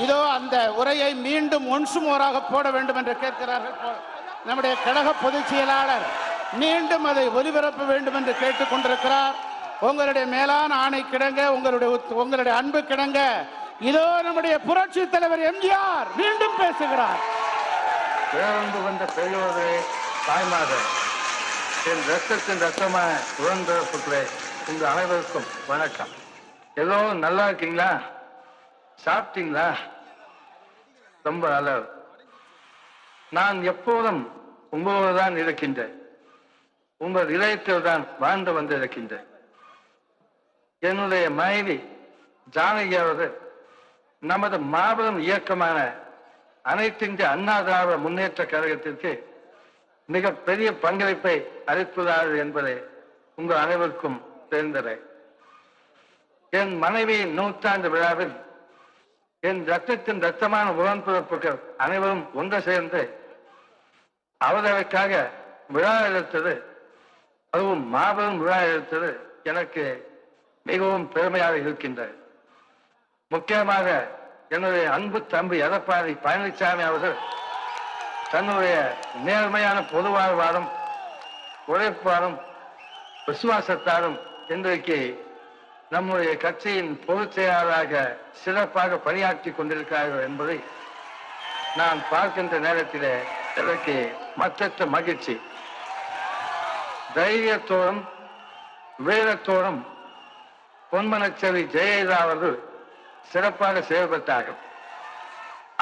இதோ அந்த உரையை மீண்டும் ஒன்சுமோராக போட வேண்டும் என்று கேட்கிறார்கள். நம்முடைய கழக பொதுச் செயலாளர் மீண்டும் அதை ஒலிபரப்ப வேண்டும் என்று கேட்டுக் கொண்டிருக்கிறார். உங்களுடைய மேலான ஆணை கிடங்க, உங்களுடைய அன்பு கிடங்க. இதோ நம்முடைய புரட்சி தலைவர் எம்ஜிஆர் மீண்டும் பேசுகிறார். பேருந்து வந்த பெரியோர்களே, தாய்மார்கள், என் ரத்தத்தின் ரத்தமான உடன்பிறப்புகளே, உங்கள் அனைவருக்கும் வணக்கம். எல்லோரும் நல்லா இருக்கீங்களா? சாப்பிட்டீங்களா? ரொம்ப நல்லது. நான் எப்போதும் உங்களோடு தான் இருக்கின்றேன். உங்கள் இதயத்தில் தான் வாழ்ந்து வந்திருக்கின்றேன். என்னுடைய மனைவி ஜானகி அவர்கள் நமது மாபெரும் இயக்கமான அனைத்து இந்திய அண்ணா திராவிட முன்னேற்ற கழகத்திற்கு மிக பெரிய பங்களிப்பை அளித்துள்ளார்கள் என்பதை உங்கள் அனைவருக்கும் தெரிந்ததே. என் மனைவியின் 100ஆண்டு விழாவில் என் ரத்தத்தின் ரத்தமான உடன்பிறப்புகள் அனைவரும் ஒன்று சேர்ந்து அவர்களுக்காக விழா எடுத்தது, அதுவும் மாபெரும் விழா எடுத்தது எனக்கு மிகவும் பெருமையாக இருக்கின்றது. முக்கியமாக என்னுடைய அன்பு தம்பி எடப்பாடி பழனிசாமி அவர்கள் தன்னுடைய நேர்மையான பொது வாழ்வாரும் உழைப்பாரும் விசுவாசத்தாரும் இன்றைக்கு நம்முடைய கட்சியின் பொதுச் செயலாளராக சிறப்பாக பணியாற்றி கொண்டிருக்கிறார்கள் என்பதை நான் பார்க்கின்ற நேரத்திலே எனக்கு மற்றற்ற மகிழ்ச்சி. தைரியத்தோடும் வீரத்தோடும் பொன்மனச்செல்வி ஜெயலலிதா அவர்கள் சிறப்பாக செயல்பட்டார்கள்.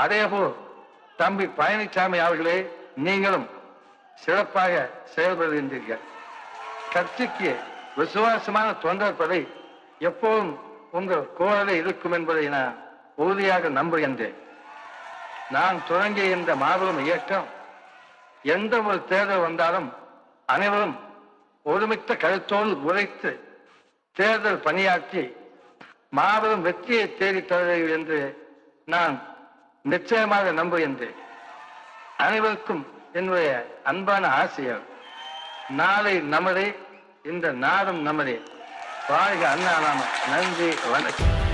அதேபோல் தம்பி பழனிசாமி அவர்களே, நீங்களும் சிறப்பாக செயல்படுகின்றீர்கள். கட்சிக்கு விசுவாசமான தொண்டர் படை எப்போதும் உங்கள் குரலில் இருக்கும் என்பதை நான் உறுதியாக நம்புகின்றேன். நான் தொடங்கிய இந்த மாபெரும் இயக்கம் எந்த ஒரு தேர்தல் வந்தாலும் அனைவரும் ஒருமித்த கருத்தோடு உழைத்து தேர்தல் பணியாற்றி மாபெரும் வெற்றியை தேடி தருவீர்கள் என்று நான் நிச்சயமாக நம்புகின்றேன். அனைவருக்கும் என்னுடைய அன்பான ஆசைகள். நாளை நமதே, இந்த நாடும் நமதே. வாழ்க அண்ணா நாம. நன்றி, வணக்கம்.